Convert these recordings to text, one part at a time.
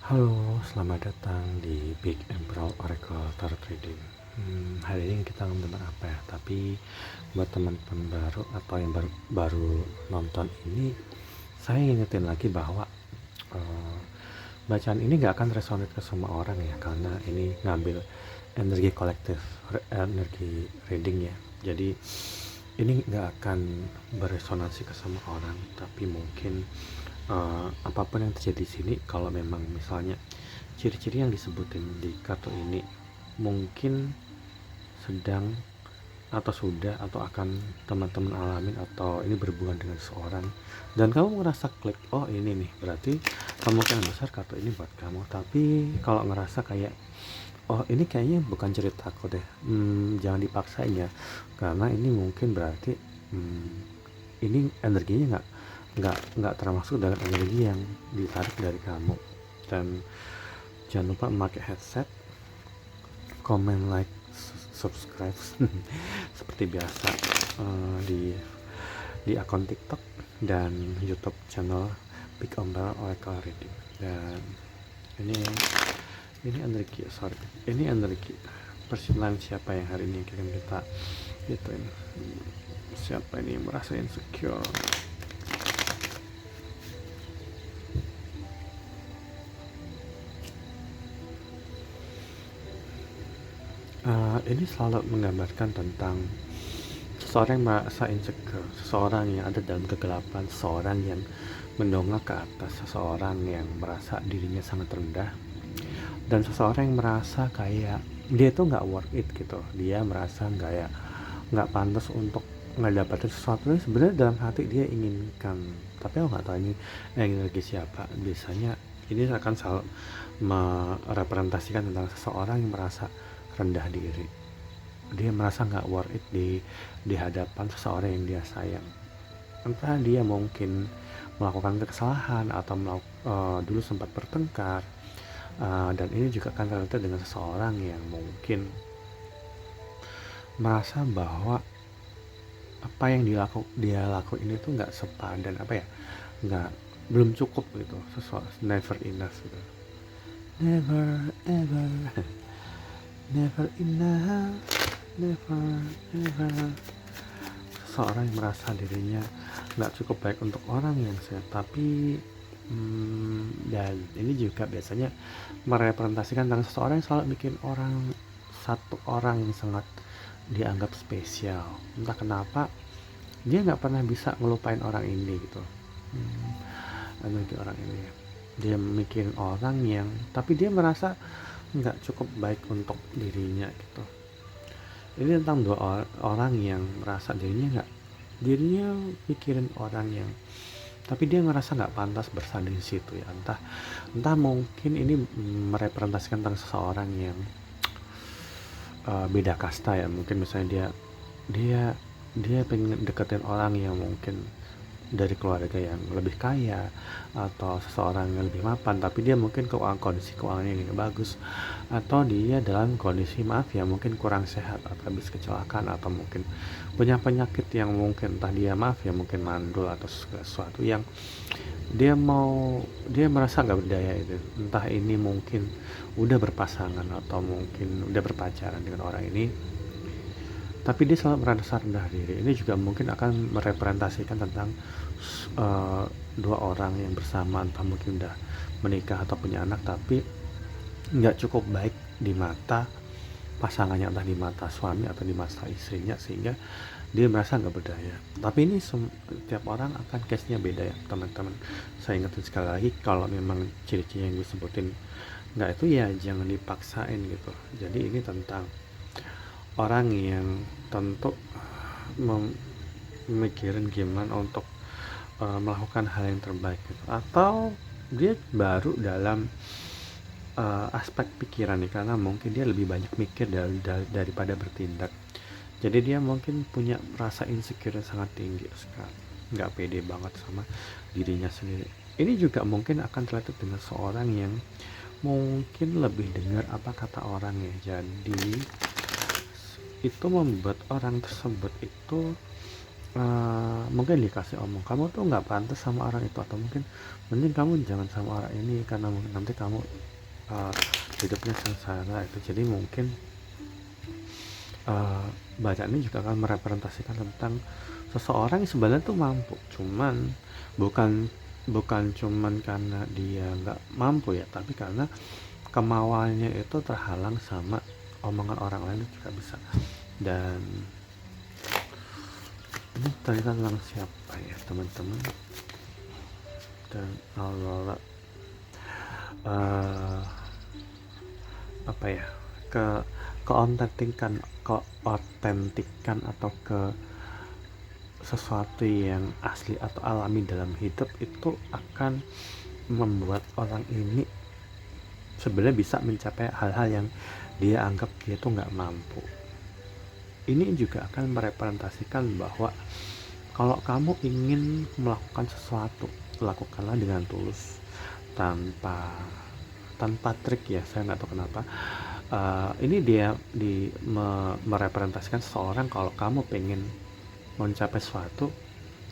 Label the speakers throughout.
Speaker 1: Halo, selamat datang di Big Emperor Oracle Tarot Reading. Hari ini kita ngomongin tentang apa ya? Tapi buat teman-teman baru atau yang baru nonton ini, saya ingetin lagi bahwa eh, bacaan ini nggak akan resonate ke semua orang ya, karena ini ngambil energi kolektif, energi reading ya. Jadi ini nggak akan beresonansi ke semua orang, tapi mungkin apapun yang terjadi di sini, kalau memang misalnya ciri-ciri yang disebutin di kartu ini mungkin sedang atau sudah atau akan teman-teman alamin, atau ini berhubungan dengan seseorang dan kamu ngerasa klik, oh ini nih, berarti kemungkinan besar kartu ini buat kamu. Tapi kalau ngerasa kayak, oh ini kayaknya bukan ceritaku deh, jangan dipaksain ya, karena ini mungkin berarti ini energinya nggak termasuk dalam energi yang ditarik dari kamu. Dan jangan lupa memakai headset, comment, like, subscribe seperti biasa di akun TikTok dan YouTube channel Big Umbrella Oracle Reading. Dan ini energi persilangan siapa yang hari ini akan kita gituin. Siapa ini yang merasa insecure? Ini selalu menggambarkan tentang seseorang yang merasa insecure, seseorang yang ada dalam kegelapan, seseorang yang mendongak ke atas, seseorang yang merasa dirinya sangat rendah, dan seseorang yang merasa kayak dia tuh nggak worth it gitu. Dia merasa nggak pantas untuk ngedapetin sesuatu yang sebenarnya dalam hati dia inginkan, tapi aku nggak tahu ini energi siapa. Biasanya ini akan selalu merepresentasikan tentang seseorang yang merasa rendah diri. Dia merasa nggak worth it di hadapan seseorang yang dia sayang. Entah dia mungkin melakukan kesalahan atau dulu sempat bertengkar, dan ini juga akan terlihat dengan seseorang yang mungkin merasa bahwa apa yang dia lakuin itu nggak sepadan, nggak, belum cukup gitu, sesuatu never enough gitu. Never ever never enough, never ever. Seseorang yang merasa dirinya nggak cukup baik untuk orang yang saya, tapi dan ini juga biasanya merepresentasikan tentang seseorang yang selalu bikin satu orang yang sangat dianggap spesial. Entah kenapa dia nggak pernah bisa ngelupain orang ini gitu. Energi orang ini, dia mikirin orang yang, tapi dia merasa nggak cukup baik untuk dirinya gitu. Ini tentang dua orang yang merasa dirinya mikirin orang yang, tapi dia ngerasa nggak pantas bersanding di situ ya. Entah mungkin ini merepresentasikan tentang seseorang yang beda kasta ya. Mungkin misalnya dia pengen deketin orang yang mungkin dari keluarga yang lebih kaya, atau seseorang yang lebih mapan, tapi dia mungkin kondisi keuangannya yang bagus, atau dia dalam kondisi, maaf ya, mungkin kurang sehat atau habis kecelakaan, atau mungkin punya penyakit yang mungkin, entah dia, maaf ya, mungkin mandul atau sesuatu yang dia merasa nggak berdaya itu. Entah ini mungkin udah berpasangan atau mungkin udah berpacaran dengan orang ini, tapi dia selalu merasa rendah diri. Ini juga mungkin akan merepresentasikan tentang dua orang yang bersama, entah mungkin udah menikah atau punya anak, tapi nggak cukup baik di mata pasangannya, entah di mata suami atau di mata istrinya, sehingga dia merasa nggak berdaya. Tapi ini setiap orang akan case-nya beda ya teman-teman. Saya ingetin sekali lagi, kalau memang ciri-ciri yang gue sebutin nggak itu, ya jangan dipaksain gitu. Jadi ini tentang orang yang tentu memikirin gimana untuk melakukan hal yang terbaik gitu. Atau dia baru dalam aspek pikiran nih, karena mungkin dia lebih banyak mikir daripada bertindak. Jadi dia mungkin punya rasa insecure yang sangat tinggi sekali, nggak pede banget sama dirinya sendiri. Ini juga mungkin akan terlihat dengan seorang yang mungkin lebih dengar apa kata orang ya. Jadi itu membuat orang tersebut itu mungkin dikasih omong, kamu tuh nggak pantas sama orang itu, atau mungkin mending kamu jangan sama orang ini karena mungkin nanti kamu uh, hidupnya sengsara itu. Jadi mungkin bacaan ini juga akan merepresentasikan tentang seseorang yang sebenarnya tuh mampu, cuman bukan bukan cuman karena dia nggak mampu ya, tapi karena kemauannya itu terhalang sama omongan orang lain juga bisa. Dan ini cerita tentang siapa ya teman-teman, dan Aurora uh, apa ya, ke keotentikan atau ke sesuatu yang asli atau alami dalam hidup itu akan membuat orang ini sebenarnya bisa mencapai hal-hal yang dia anggap dia tuh nggak mampu. Ini juga akan merepresentasikan bahwa kalau kamu ingin melakukan sesuatu, lakukanlah dengan tulus, tanpa trik ya. Saya nggak tahu kenapa ini dia merepresentasikan seseorang, kalau kamu pengen mencapai sesuatu,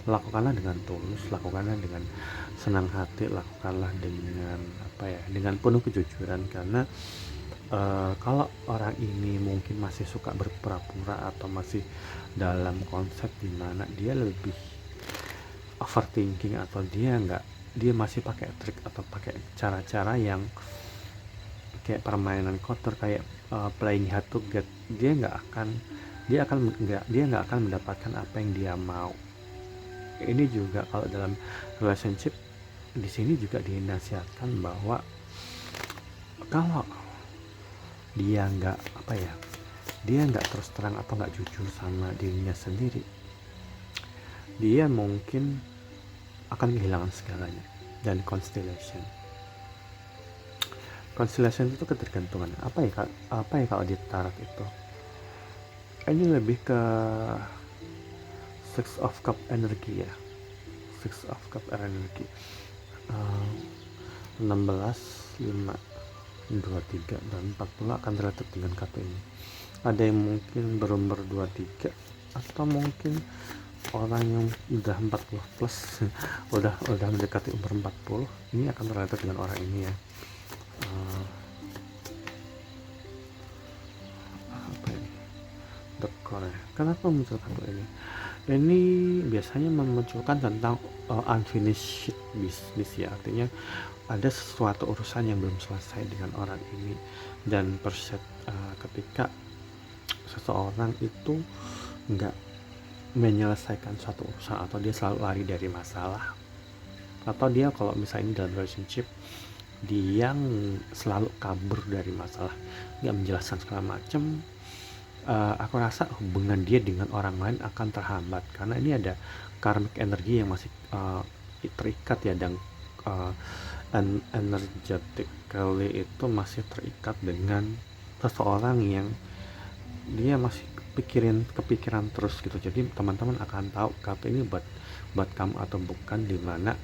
Speaker 1: lakukanlah dengan tulus, lakukanlah dengan senang hati, lakukanlah dengan dengan penuh kejujuran. Karena kalau orang ini mungkin masih suka berpura-pura atau masih dalam konsep dimana dia lebih overthinking, atau dia masih pakai trik atau pakai cara-cara yang kayak permainan kotor, kayak playing hard to get, dia nggak akan mendapatkan apa yang dia mau. Ini juga kalau dalam relationship, di sini juga dinasihatkan bahwa kalau dia nggak terus terang atau nggak jujur sama dirinya sendiri, dia mungkin akan kehilangan segalanya. Dan constellation itu ketergantungan. Apa ya kalau di tarot itu, ini lebih ke Six of Cup energi ya. Six of Cup energi 16, 5, 23 dan 40 akan relatif dengan kartu ini. Ada yang mungkin berumur 23, atau mungkin orang yang udah 40 plus udah mendekati umur 40, ini akan relatif dengan orang ini ya. Apa ini? The Core. Kenapa muncul kartu ini? Ini biasanya memunculkan tentang unfinished business ya, artinya ada sesuatu urusan yang belum selesai dengan orang ini. Dan ketika seseorang itu nggak menyelesaikan suatu urusan, atau dia selalu lari dari masalah, atau dia kalau misalnya ini dalam relationship, dia selalu kabur dari masalah, nggak menjelaskan segala macam, aku rasa hubungan dia dengan orang lain akan terhambat, karena ini ada karmic energi yang masih terikat ya, dan energetically itu masih terikat dengan seseorang yang dia masih kepikiran terus gitu. Jadi teman-teman akan tahu kartu ini buat kamu atau bukan, dimana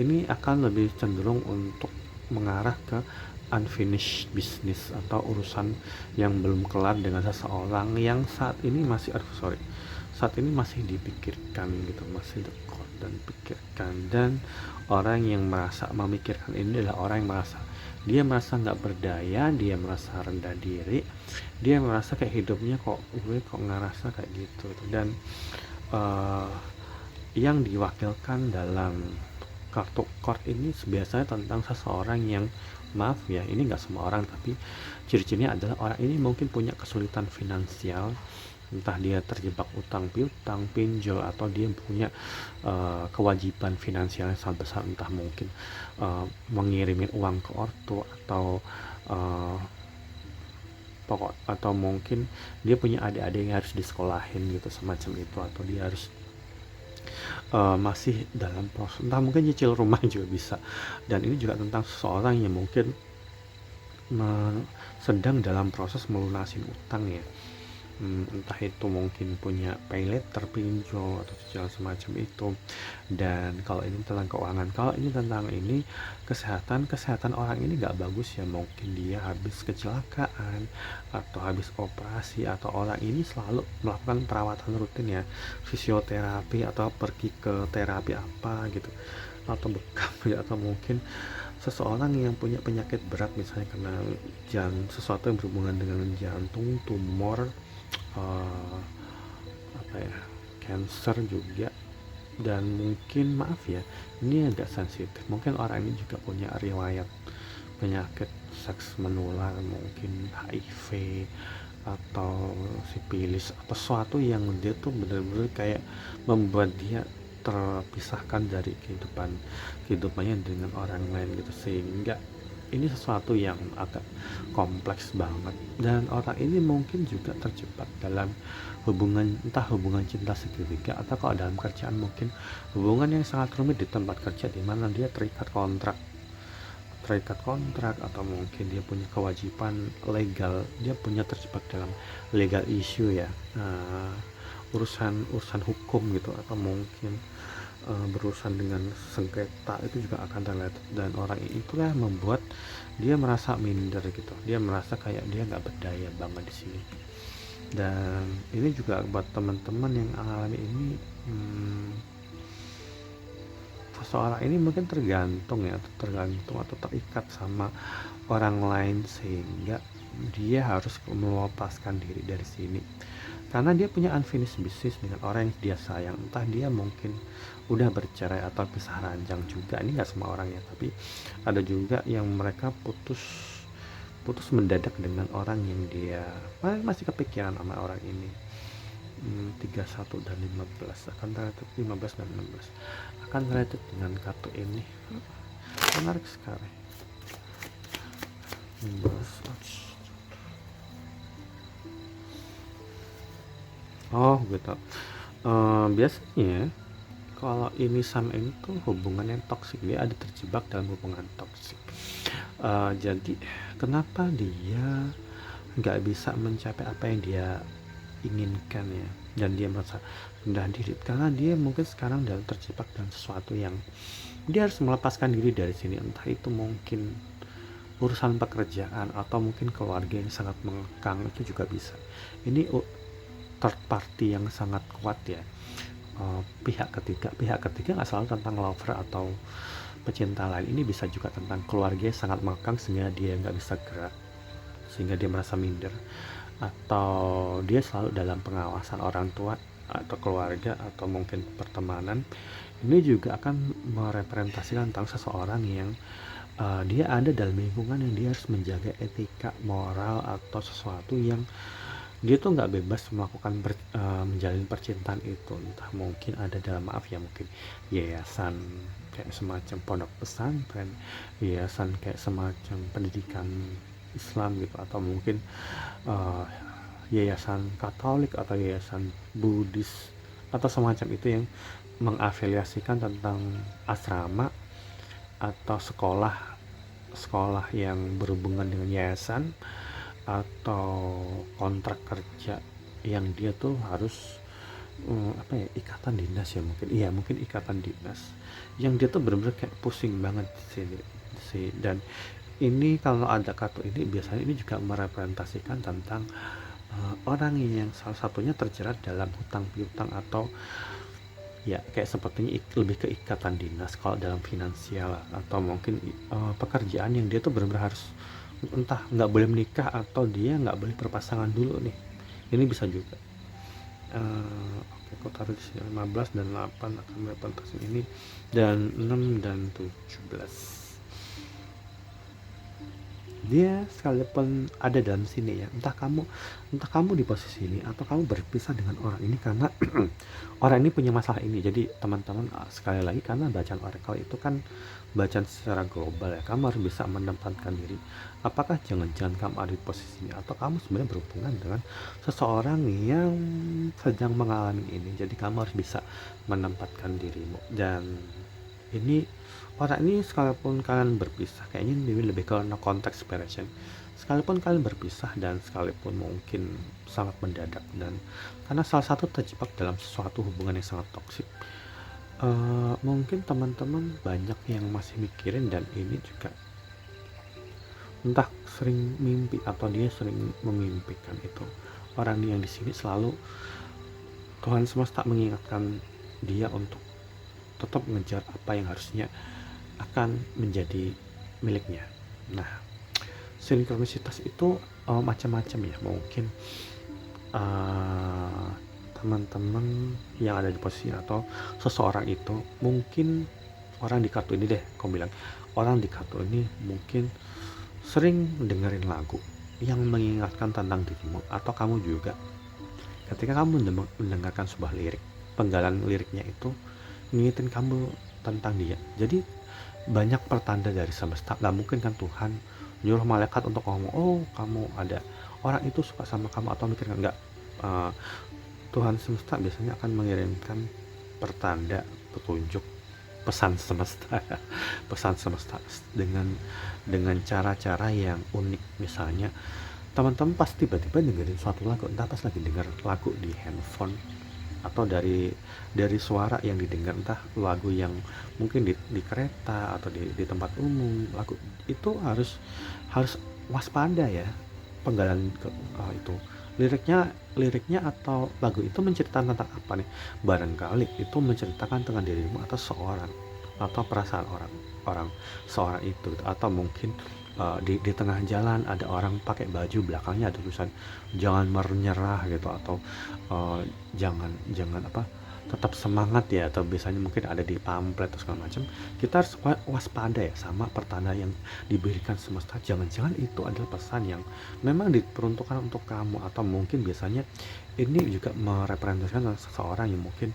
Speaker 1: ini akan lebih cenderung untuk mengarah ke unfinished business atau urusan yang belum kelar dengan seseorang yang saat ini masih dipikirkan gitu, masih dekat dan pikirkan. Dan orang yang merasa memikirkan ini adalah orang yang merasa nggak berdaya, dia merasa rendah diri, dia merasa kayak hidupnya kok ngerasa kayak gitu. Dan yang diwakilkan dalam kartu court ini biasanya tentang seseorang yang, maaf ya, ini nggak semua orang, tapi ciri-cirinya adalah orang ini mungkin punya kesulitan finansial, entah dia terjebak utang piutang, pinjol, atau dia punya kewajiban finansial yang sangat besar, entah mungkin mengirimin uang ke ortu, atau atau mungkin dia punya adik-adik yang harus disekolahin gitu, semacam itu, atau dia harus masih dalam proses, entah mungkin nyicil rumah juga bisa. Dan ini juga tentang seseorang yang mungkin sedang dalam proses melunasin utang ya. entah itu mungkin punya pay later, pinjol, atau segala semacam itu. Dan kalau ini tentang keuangan, kalau ini tentang ini kesehatan orang ini nggak bagus ya, mungkin dia habis kecelakaan atau habis operasi, atau orang ini selalu melakukan perawatan rutin ya, fisioterapi atau pergi ke terapi apa gitu, atau bekam ya, atau mungkin seseorang yang punya penyakit berat, misalnya kena sesuatu yang berhubungan dengan jantung, tumor, eh, apa ya, cancer juga. Dan mungkin maaf ya, ini agak sensitif, mungkin orang ini juga punya riwayat penyakit seks menular, mungkin HIV atau sipilis, atau sesuatu yang dia tuh benar-benar kayak membuat dia terpisahkan dari kehidupannya dengan orang lain gitu, sehingga ini sesuatu yang agak kompleks banget. Dan orang ini mungkin juga terjebak dalam hubungan, entah hubungan cinta segitiga, atau kalau dalam kerjaan mungkin hubungan yang sangat rumit di tempat kerja, di mana dia terikat kontrak, atau mungkin dia punya kewajiban legal, dia punya terjebak dalam legal issue ya, urusan hukum gitu, atau mungkin berurusan dengan sengketa, itu juga akan terlihat. Dan orang itulah membuat dia merasa minder gitu, dia merasa kayak dia nggak berdaya banget di sini. Dan ini juga buat teman-teman yang alami ini, seseorang ini mungkin tergantung atau terikat sama orang lain, sehingga dia harus melepaskan diri dari sini karena dia punya unfinished business dengan orang yang dia sayang. Entah dia mungkin udah bercerai atau pisah ranjang juga, ini nggak semua orang ya, tapi ada juga yang mereka putus mendadak dengan orang yang dia masih kepikiran sama orang ini. 31 dan 15 akan related, 15 dan 16 akan related dengan kartu ini. Menarik sekali. 15. Oh gitu. Biasanya kalau ini sama ini tuh hubungan yang toksik, dia ada terjebak dalam hubungan toksik. Jadi kenapa dia nggak bisa mencapai apa yang dia inginkan ya, dan dia merasa rendah diri karena dia mungkin sekarang dalam terjebak dalam sesuatu yang dia harus melepaskan diri dari sini. Entah itu mungkin urusan pekerjaan, atau mungkin keluarga yang sangat mengekang, itu juga bisa. Ini third party yang sangat kuat ya, pihak ketiga nggak selalu tentang lover atau pecinta lain, ini bisa juga tentang keluarga yang sangat mengekang sehingga dia nggak bisa gerak, sehingga dia merasa minder, atau dia selalu dalam pengawasan orang tua atau keluarga, atau mungkin pertemanan. Ini juga akan merepresentasikan tentang seseorang yang dia ada dalam lingkungan yang dia harus menjaga etika moral, atau sesuatu yang dia tuh nggak bebas melakukan menjalin percintaan itu. Entah mungkin ada dalam, maaf ya, mungkin yayasan kayak semacam pondok pesantren, yayasan kayak semacam pendidikan Islam gitu, atau mungkin yayasan Katolik atau yayasan Buddhis atau semacam itu, yang mengafiliasikan tentang asrama atau sekolah yang berhubungan dengan yayasan, atau kontrak kerja yang dia tuh harus ikatan dinas ya, mungkin ikatan dinas yang dia tuh benar-benar kayak pusing banget di sini sih. Dan ini kalau ada kartu ini, biasanya ini juga merepresentasikan tentang orang yang salah satunya terjerat dalam hutang piutang, atau ya kayak sepertinya lebih ke ikatan dinas kalau dalam finansial, atau mungkin pekerjaan yang dia tuh benar-benar harus, entah nggak boleh menikah, atau dia nggak boleh berpasangan dulu nih. Ini bisa juga. Oke, aku taruh di sini 15 dan 8 akan merepresentasi ini, dan 6 dan 17 dia sekalipun ada dalam sini ya, entah kamu di posisi ini atau kamu berpisah dengan orang ini karena orang ini punya masalah ini. Jadi teman-teman, sekali lagi, karena bacaan oracle itu kan bacaan secara global ya, kamu harus bisa menempatkan diri, apakah jangan-jangan kamu ada di posisi ini, atau kamu sebenarnya berhubungan dengan seseorang yang sedang mengalami ini. Jadi kamu harus bisa menempatkan dirimu. Dan ini Orang ini sekalipun kalian berpisah, kayaknya ini lebih ke no contact separation. Sekalipun kalian berpisah dan sekalipun mungkin sangat mendadak dan karena salah satu terjebak dalam suatu hubungan yang sangat toksik, mungkin teman-teman banyak yang masih mikirin dan ini juga entah sering mimpi atau dia sering memimpikan itu. Orang yang di sini selalu Tuhan semesta mengingatkan dia untuk tetap mengejar apa yang harusnya akan menjadi miliknya. Nah, sinkronisitas itu macam-macam ya. Mungkin uh, teman-teman yang ada di posisi atau seseorang itu mungkin orang di kartu ini deh, kamu bilang orang di kartu ini mungkin sering dengerin lagu yang mengingatkan tentang dirimu atau kamu juga ketika kamu mendengarkan sebuah lirik, penggalan liriknya itu ngingetin kamu tentang dia. Jadi banyak pertanda dari semesta. Gak mungkin kan Tuhan nyuruh malaikat untuk ngomong, oh kamu ada orang itu suka sama kamu atau mikir nggak. Uh, Tuhan semesta biasanya akan mengirimkan pertanda, petunjuk, pesan semesta, pesan semesta dengan cara-cara yang unik. Misalnya teman-teman pasti tiba-tiba dengerin suatu lagu, entah pas lagi denger lagu di handphone atau dari suara yang didengar, entah lagu yang mungkin di kereta atau di tempat umum. Lagu itu harus waspada ya, penggalan itu liriknya atau lagu itu menceritakan tentang apa nih. Barangkali itu menceritakan tentang dirimu atau seorang atau perasaan orang seorang itu, atau mungkin di tengah jalan ada orang pakai baju belakangnya ada tulisan jangan menyerah gitu, atau jangan apa, tetap semangat ya, atau biasanya mungkin ada di pamflet atau segala macam. Kita harus waspada ya sama pertanda yang diberikan semesta. Jangan-jangan itu adalah pesan yang memang diperuntukkan untuk kamu, atau mungkin biasanya ini juga merepresentasikan seseorang yang mungkin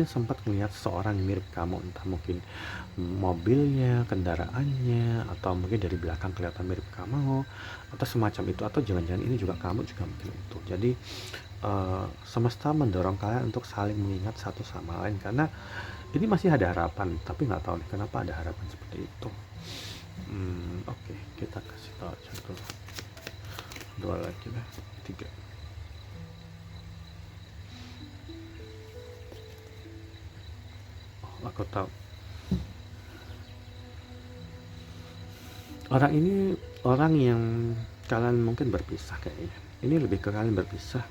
Speaker 1: sempat melihat seseorang yang mirip kamu, entah mungkin mobilnya, kendaraannya, atau mungkin dari belakang kelihatan mirip kamu atau semacam itu, atau jangan-jangan ini juga kamu juga mungkin itu. Jadi semesta mendorong kalian untuk saling mengingat satu sama lain karena ini masih ada harapan, tapi nggak tahu nih kenapa ada harapan seperti itu. Oke, kita kasih tahu satu, dua lagi lah, tiga. Aku tahu orang ini orang yang kalian mungkin berpisah kayaknya. Ini lebih ke kalian berpisah.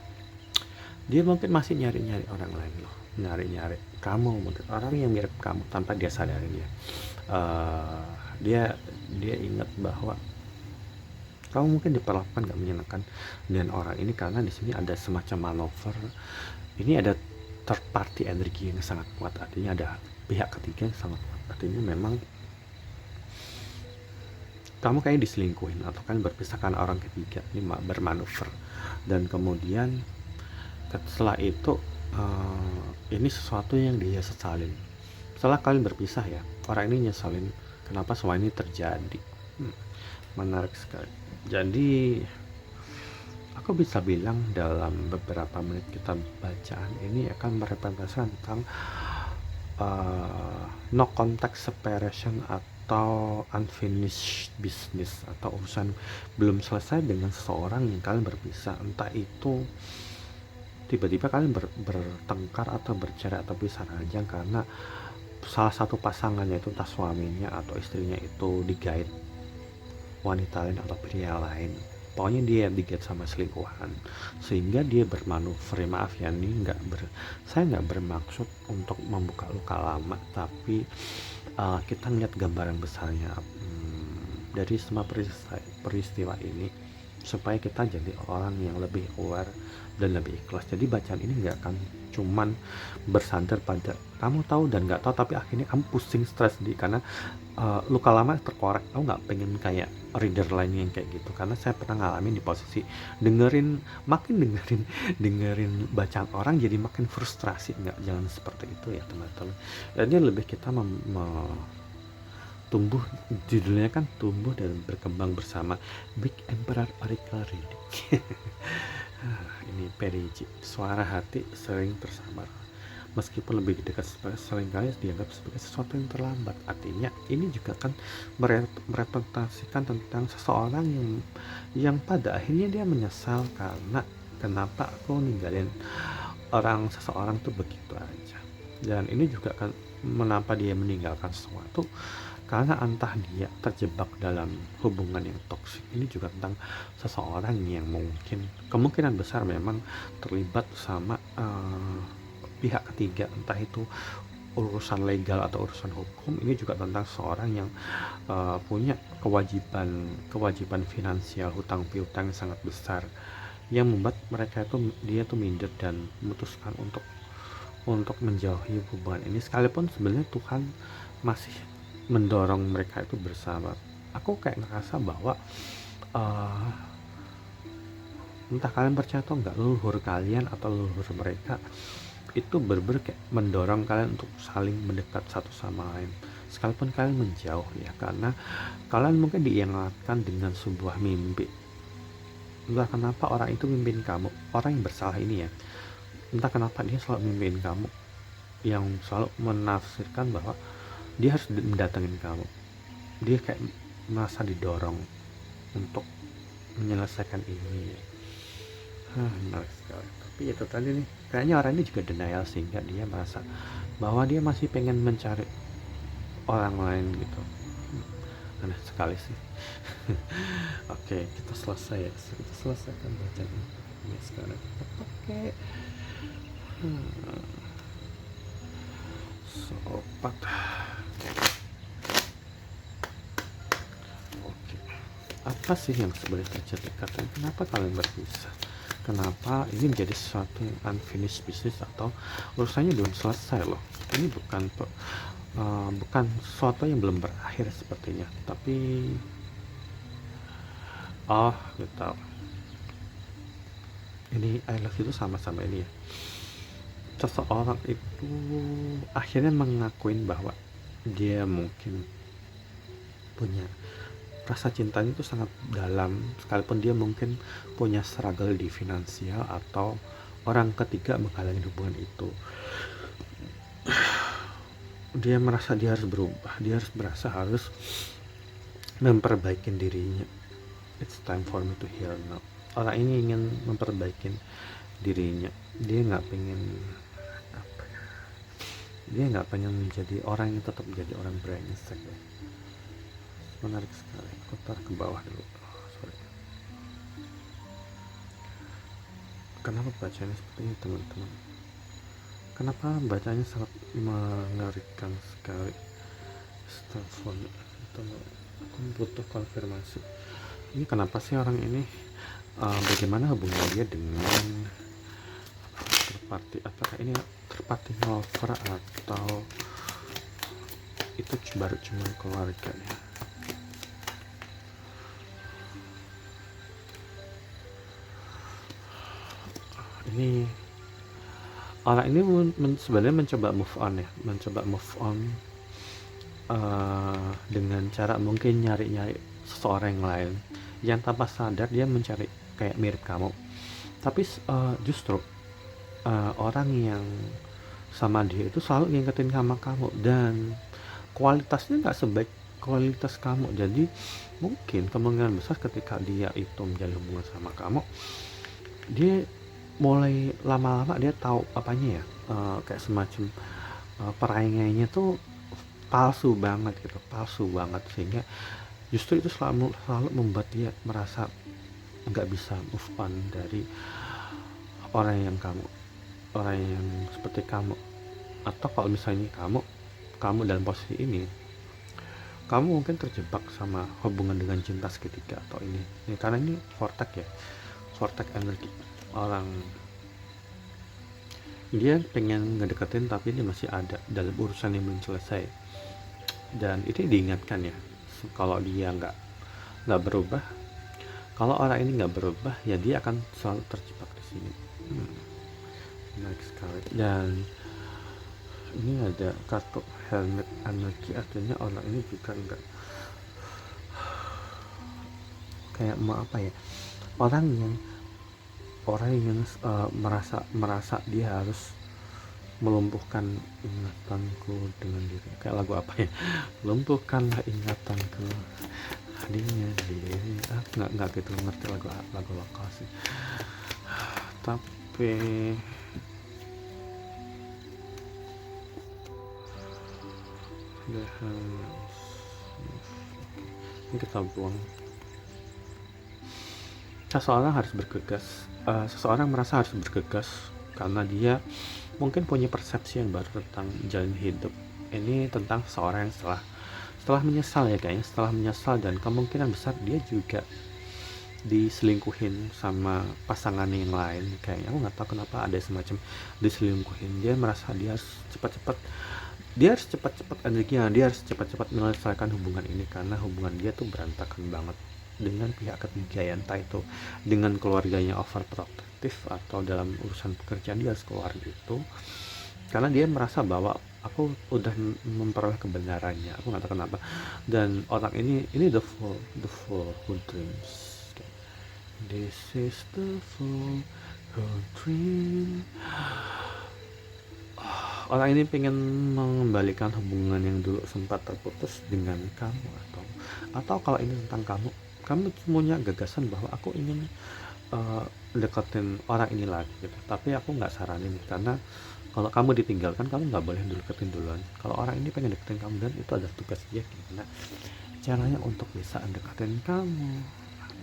Speaker 1: Dia mungkin masih nyari-nyari orang lain loh, nyari-nyari kamu, mungkin orang yang mirip kamu tanpa dia sadari dia ingat bahwa kamu mungkin diperlakukan gak menyenangkan dengan orang ini karena di sini ada semacam manuver. Ini ada third party energi yang sangat kuat, artinya ada pihak ketiga yang sangat kuat. Artinya memang kamu kayak diselingkuhin atau kan berpisah karena orang ketiga ini bermanuver, dan kemudian setelah itu ini sesuatu yang dia sesalin. Setelah kalian berpisah ya, orang ini nyesalin kenapa semua ini terjadi. Menarik sekali. Jadi aku bisa bilang dalam beberapa menit kita bacaan ini akan merepresentasikan tentang no contact separation atau unfinished business, atau urusan belum selesai dengan seseorang yang kalian berpisah. Entah itu tiba-tiba kalian bertengkar atau bercerai atau pisah ranjang karena salah satu pasangannya itu entah suaminya atau istrinya itu digait wanita lain atau pria lain. Pokoknya dia digait sama selingkuhan sehingga dia bermanuver. Maaf ya, ini saya nggak bermaksud untuk membuka luka lama, tapi kita lihat gambaran besarnya dari semua peristiwa ini supaya kita jadi orang yang lebih aware dan lebih ikhlas. Jadi bacaan ini nggak akan cuman bersandar pada kamu tahu dan nggak tahu, tapi akhirnya kamu pusing, stres karena luka lama terkorek. Aku nggak pengen kayak reader lain yang kayak gitu, karena saya pernah ngalamin di posisi makin dengerin bacaan orang jadi makin frustrasi. Jangan seperti itu ya teman-teman. Jadi lebih kita tumbuh, judulnya kan tumbuh dan berkembang bersama Big Emperor Oracle Reading. Ini PDJ, suara hati sering tersamar. meskipun lebih dekat seringkali dianggap sebagai sesuatu yang terlambat. Artinya ini juga kan merepresentasikan tentang seseorang yang pada akhirnya dia menyesal karena kenapa aku ninggalin seseorang tuh begitu aja. Dan ini juga kan menapa dia meninggalkan sesuatu karena entah dia terjebak dalam hubungan yang toksik. Ini juga tentang seseorang yang mungkin kemungkinan besar memang terlibat sama pihak ketiga, entah itu urusan legal atau urusan hukum. Ini juga tentang seseorang yang punya kewajiban finansial, hutang piutang yang sangat besar, yang membuat dia tuh minder dan memutuskan untuk menjauhi hubungan ini, sekalipun sebenarnya Tuhan masih mendorong mereka itu bersama. Aku kayak ngerasa bahwa uh, entah kalian percaya atau enggak, leluhur kalian atau leluhur mereka itu kayak mendorong kalian untuk saling mendekat satu sama lain, sekalipun kalian menjauh ya, karena kalian mungkin diingatkan dengan sebuah mimpi. Entah kenapa orang itu mimpin kamu, orang yang bersalah ini ya, entah kenapa dia selalu mimpin kamu, yang selalu menafsirkan bahwa dia harus mendatangin kamu. Dia kayak merasa didorong untuk menyelesaikan ini. Menarik sekali. Tapi itu tadi nih, kayaknya orang ini juga denial, sehingga dia merasa bahwa dia masih pengen mencari orang lain gitu. Aneh sekali sih. Oke, kita selesai ya. Kita selesaikan bacaan ini sekarang. Kita pakai sopat. Oke, apa sih yang sebenarnya terjadi? Katanya kenapa kalian berpisah? Kenapa ini menjadi sesuatu yang unfinished business atau urusannya belum selesai loh? Ini bukan sesuatu yang belum berakhir sepertinya, tapi gitu. Ini I love you itu sama-sama ini ya. Seseorang itu akhirnya mengakuin bahwa dia mungkin punya rasa cintanya itu sangat dalam, sekalipun dia mungkin punya struggle di finansial atau orang ketiga menghalangi hubungan itu. Dia merasa dia harus berubah, dia harus memperbaiki dirinya. It's time for me to heal now. Orang ini ingin memperbaiki dirinya. Dia nggak pengen menjadi orang yang tetap menjadi orang brengsek ya. Menarik sekali. Aku taruh ke bawah dulu. Sorry. Kenapa bacanya seperti ini teman-teman? Kenapa bacanya sangat mengerikan sekali? Telepon itu aku butuh konfirmasi. Ini kenapa sih orang ini? Bagaimana hubungan dia dengan terparti? Apakah ini terparti lover atau itu baru cuma keluarganya? Ini orang ini sebenarnya mencoba move on dengan cara mungkin nyari seseorang yang lain, yang tanpa sadar dia mencari kayak mirip kamu, tapi justru orang yang sama dia itu selalu ngingetin sama kamu, dan kualitasnya nggak sebaik kualitas kamu. Jadi mungkin kemungkinan besar ketika dia itu menjalin hubungan sama kamu, dia mulai lama-lama dia tahu apanya ya, kayak semacam perangainya tuh palsu banget, sehingga justru itu selalu membuat dia merasa nggak bisa move on dari orang yang seperti kamu. Atau kalau misalnya kamu dalam posisi ini, kamu mungkin terjebak sama hubungan dengan cinta segitiga atau ini karena ini vortex energi. Orang dia pengen ngedeketin tapi dia masih ada dalam urusan yang belum selesai, dan itu diingatkan ya, kalau dia nggak berubah, kalau orang ini nggak berubah ya dia akan selalu terjebak di sini. Menarik sekali. Dan ini ada kartu helmet energi, artinya orang ini juga nggak kayak orang yang merasa dia harus melumpuhkan ingatanku dengan diri, kayak lagu apa ya, lumpuhkanlah ingatanku hadirnya diri, nggak gitu ngerti lagu lokal sih, tapi ini kita buang. Seseorang merasa harus bergegas karena dia mungkin punya persepsi yang baru tentang jalan hidup. Ini tentang seseorang yang setelah menyesal ya kayaknya, setelah menyesal, dan kemungkinan besar dia juga diselingkuhin sama pasangan yang lain. Kayaknya aku nggak tahu kenapa ada semacam diselingkuhin. Dia merasa dia harus cepat-cepat energinya, dia harus cepat-cepat menyelesaikan hubungan ini karena hubungan dia tuh berantakan banget dengan pihak ketiga ya, entah itu dengan keluarganya overprotective atau dalam urusan pekerjaan dia harus keluar gitu, karena dia merasa bahwa aku udah memperoleh kebenarannya, aku nggak tahu kenapa. Dan orang ini the fool who dreams, this is the fool who dream. Orang ini pengen mengembalikan hubungan yang dulu sempat terputus dengan kamu, atau kalau ini tentang kamu punya gagasan bahwa aku ingin deketin orang ini lagi gitu, tapi aku nggak saranin karena kalau kamu ditinggalkan kamu nggak boleh deketin duluan. Kalau orang ini pengen deketin kamu dan itu ada tugas dia gimana caranya untuk bisa deketin kamu.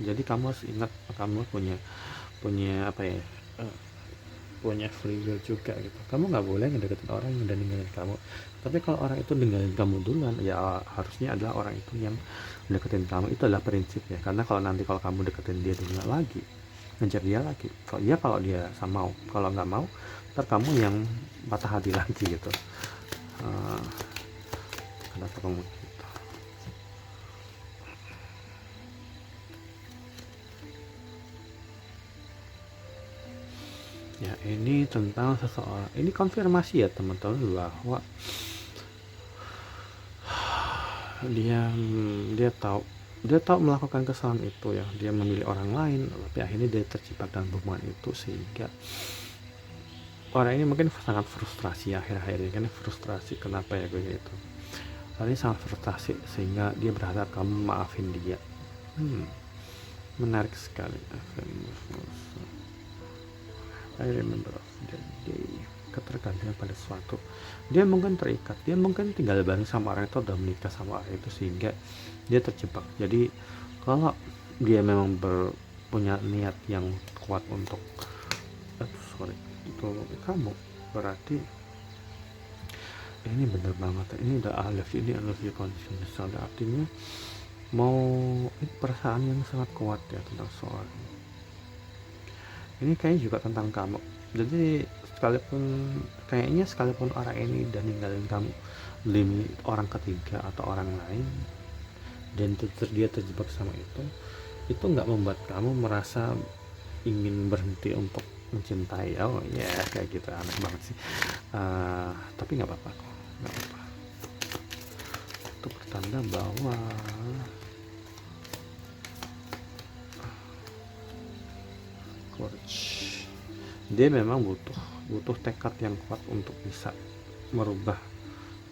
Speaker 1: Jadi kamu harus ingat kamu punya apa ya, punya free will juga gitu. Kamu nggak boleh ngedeketin orang yang udah ninggalin kamu, tapi kalau orang itu ninggalin kamu duluan ya harusnya adalah orang itu yang deketin kamu. Itu adalah prinsip ya, karena kalau kamu deketin dia duluan lagi, ngejar dia lagi, kalau dia sama mau, kalau nggak mau ntar kamu yang patah hati lagi gitu. Kenapa kamu gitu? Ya ini tentang seseorang, ini konfirmasi ya teman-teman bahwa dia tahu melakukan kesalahan itu ya, dia memilih orang lain tapi akhirnya dia terjebak dalam hubungan itu, sehingga orang ini mungkin sangat frustrasi akhir-akhir ini kan, frustrasi kenapa ya gue gitu. Orang ini sangat frustrasi sehingga dia berharap kamu maafin dia. Menarik sekali. I remember of that day. Ketergantungan pada sesuatu, dia mungkin terikat, dia mungkin tinggal bareng sama orang itu, udah menikah sama orang itu, sehingga dia terjebak. Jadi kalau dia memang punya niat yang kuat untuk itu kamu, berarti ini bener banget, ini udah I love you conditional. Artinya mau perasaan yang sangat kuat ya tentang seorang ini, kayaknya juga tentang kamu. Jadi sekalipun orang ini udah ninggalin kamu demi orang ketiga atau orang lain, dan dia terjebak sama itu nggak membuat kamu merasa ingin berhenti untuk mencintai. Oh ya kayak gitu, aneh banget sih. Tapi nggak apa-apa kok, nggak apa-apa. Itu pertanda bahwa dia memang butuh tekad yang kuat untuk bisa merubah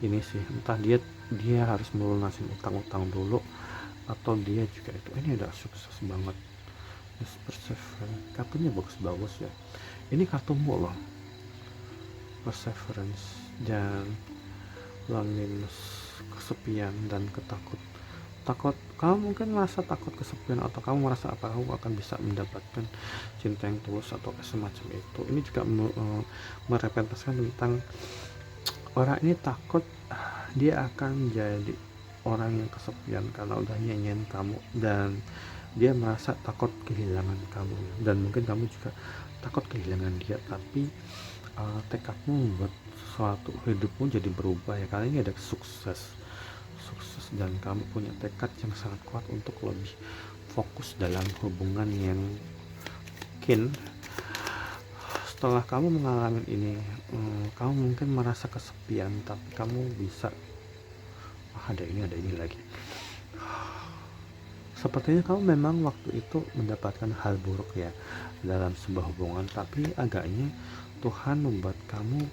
Speaker 1: ini sih. Entah dia harus melunasin utang-utang dulu, atau dia juga itu. Ini ada sukses banget, perseverance, kartunya bagus ya. Ini kartumu loh, perseverance dan loneliness, kesepian dan takut. Kamu mungkin merasa takut kesepian, atau kamu merasa apa kamu akan bisa mendapatkan cinta yang tulus atau semacam itu. Ini juga merepresentasikan tentang orang ini takut dia akan jadi orang yang kesepian karena udah nyanyiin kamu, dan dia merasa takut kehilangan kamu, dan mungkin kamu juga takut kehilangan dia. Tapi tekadmu membuat sesuatu hidupmu jadi berubah ya, kali ini ada sukses, dan kamu punya tekad yang sangat kuat untuk lebih fokus dalam hubungan yang mungkin setelah kamu mengalami ini, kamu mungkin merasa kesepian, tapi kamu bisa ada ini lagi. Sepertinya kamu memang waktu itu mendapatkan hal buruk ya dalam sebuah hubungan, tapi agaknya Tuhan membuat kamu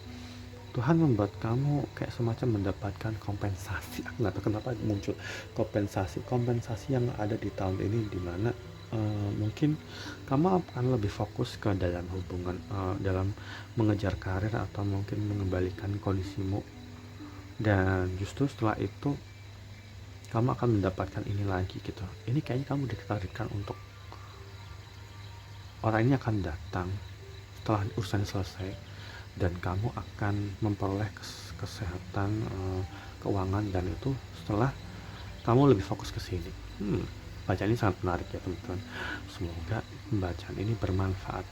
Speaker 1: Tuhan membuat kamu kayak semacam mendapatkan kompensasi. Aku nggak tahu kenapa muncul kompensasi yang ada di tahun ini, di mana mungkin kamu akan lebih fokus ke dalam hubungan, dalam mengejar karir atau mungkin mengembalikan kondisimu, dan justru setelah itu kamu akan mendapatkan ini lagi gitu. Ini kayaknya kamu ditakdirkan untuk orang ini akan datang setelah urusan selesai, dan kamu akan memperoleh kesehatan, keuangan, dan itu setelah kamu lebih fokus ke sini. Bacaan ini sangat menarik ya teman-teman. Semoga pembacaan ini bermanfaat.